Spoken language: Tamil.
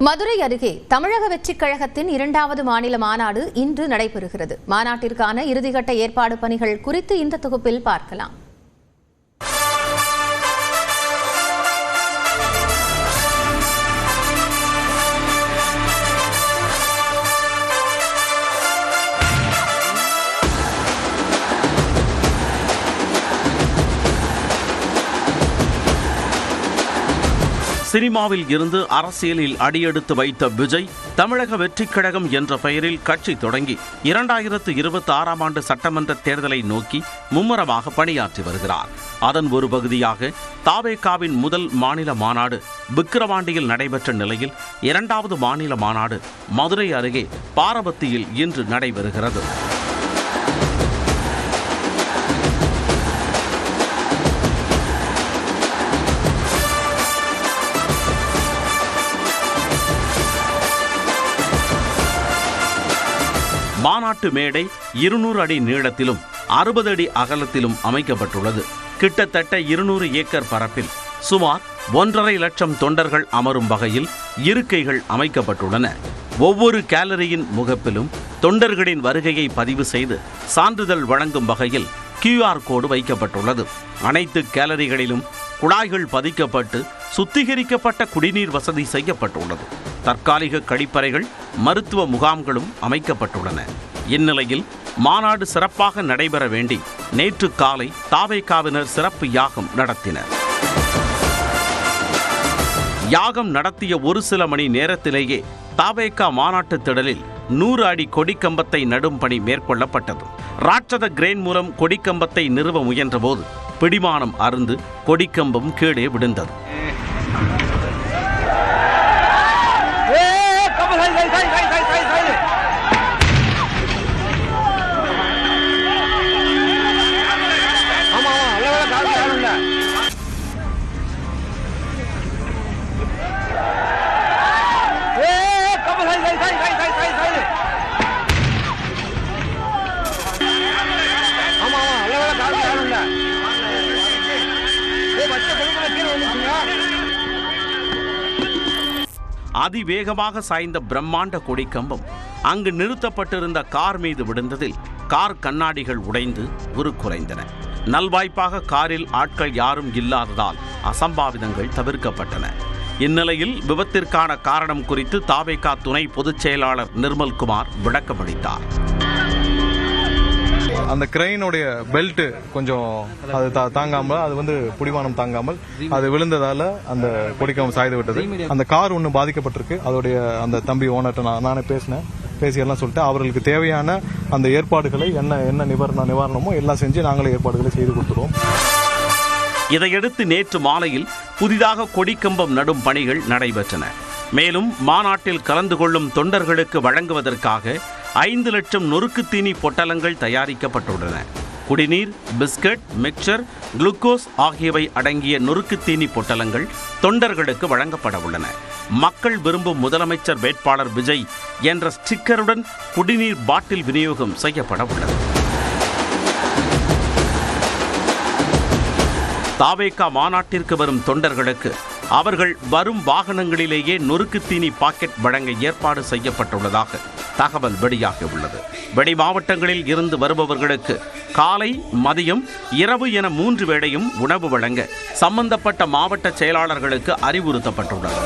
மதுரை அருகே தமிழக வெற்றிக் கழகத்தின் 2வது மாநில மாநாடு இன்று நடைபெறுகிறது. மாநாட்டிற்கான இறுதிக்கட்ட ஏற்பாடு பணிகள் குறித்து இந்த தொகுப்பில் பார்க்கலாம். சினிமாவில் இருந்து அரசியலில் அடியெடுத்து வைத்த விஜய் தமிழக வெற்றிக் கழகம் என்ற பெயரில் கட்சி தொடங்கி 2026ஆம் ஆண்டு சட்டமன்ற தேர்தலை நோக்கி மும்முரமாக பணியாற்றி வருகிறார். அதன் ஒரு பகுதியாக தவேகாவின் முதல் மாநில மாநாடு விக்கிரவாண்டியில் நடைபெற்ற நிலையில் 2வது மாநில மாநாடு மதுரை அருகே பாரபத்தியில் இன்று நடைபெறுகிறது. மாநாட்டு மேடை 200 அடி நீளத்திலும் 60 அடி அகலத்திலும் அமைக்கப்பட்டுள்ளது. கிட்டத்தட்ட 200 ஏக்கர் பரப்பில் சுமார் 1.5 லட்சம் தொண்டர்கள் அமரும் வகையில் இருக்கைகள் அமைக்கப்பட்டுள்ளன. ஒவ்வொரு கேலரியின் முகப்பிலும் தொண்டர்களின் வருகையை பதிவு செய்து சான்றிதழ் வழங்கும் வகையில் QR கோடு வைக்கப்பட்டுள்ளது. அனைத்து கேலரிகளிலும் குழாய்கள் பதிக்கப்பட்டு சுத்திகரிக்கப்பட்ட குடிநீர் வசதி செய்யப்பட்டுள்ளது. தற்காலிக கழிப்பறைகள், மருத்துவ முகாம்களும் அமைக்கப்பட்டுள்ளன. இந்நிலையில் மாநாடு சிறப்பாக நடைபெற வேண்டி நேற்று காலை தவேகாவினர் சிறப்பு யாகம் நடத்தினர். யாகம் நடத்திய ஒரு சில மணி நேரத்திலேயே தவேகா மாநாட்டு திடலில் 100 அடி கொடிக்கம்பத்தை நடும் பணி மேற்கொள்ளப்பட்டது. ராட்சத கிரேன் மூலம் கொடிக்கம்பத்தை நிறுவ முயன்றபோது பிடிமானம் அருந்து கொடிக்கம்பம் கீழே விழுந்தது. அதிவேகமாக சாய்ந்த பிரம்மாண்ட கொடிக்கம்பம் அங்கு நிறுத்தப்பட்டிருந்த கார் மீது விழுந்ததில் கார் கண்ணாடிகள் உடைந்து உருக்குலைந்தன. நல்வாய்ப்பாக காரில் ஆட்கள் யாரும் இல்லாததால் அசம்பாவிதங்கள் தவிர்க்கப்பட்டன. இந்நிலையில் விபத்திற்கான காரணம் குறித்து தவேகா துணை பொதுச் செயலாளர் நிர்மல்குமார் விளக்கமளித்தார். அந்த கிரெயினுடைய பெல்ட் கொஞ்சம் அது தாங்காமல், அது புடிமானம் தாங்காமல் அது விழுந்ததால அந்த கொடிக்கம்பம் சாய்ந்து விட்டது. அந்த கார் ஒன்று பாதிக்கப்பட்டிருக்கு. அதோடைய அந்த தம்பி ஓனர்கிட்ட நானே பேசி எல்லாம் சொல்லிட்டு அவர்களுக்கு தேவையான அந்த ஏற்பாடுகளை என்ன நிவாரணமோ எல்லாம் செஞ்சு நாங்களே ஏற்பாடுகளை செய்து கொடுத்துருவோம். இதையடுத்து நேற்று மாலையில் புதிதாக கொடிக்கம்பம் நடும் பணிகள் நடைபெற்றன. மேலும் மாநாட்டில் கலந்து கொள்ளும் தொண்டர்களுக்கு வழங்குவதற்காக 5 லட்சம் நொறுக்கு தீனி பொட்டலங்கள் தயாரிக்கப்பட்டுள்ளன. குடிநீர், பிஸ்கட், மிக்சர், குளுக்கோஸ் ஆகியவை அடங்கிய நொறுக்கு தீனி பொட்டலங்கள் தொண்டர்களுக்கு வழங்கப்பட உள்ளன. மக்கள் விரும்பும் முதலமைச்சர் வேட்பாளர் விஜய் என்ற ஸ்டிக்கருடன் குடிநீர் பாட்டில் விநியோகம் செய்யப்பட உள்ளது. தவேகா மாநாட்டிற்கு வரும் தொண்டர்களுக்கு அவர்கள் வரும் வாகனங்களிலேயே நொறுக்கு தீனி பாக்கெட் வழங்க ஏற்பாடு செய்யப்பட்டுள்ளதாக தகவல் வெளியாகியுள்ளது. வெளி மாவட்டங்களில் இருந்து வருபவர்களுக்கு காலை, மதியம், இரவு என 3 வேளையும் உணவு வழங்க சம்பந்தப்பட்ட மாவட்ட செயலாளர்களுக்கு அறிவுறுத்தப்பட்டுள்ளது.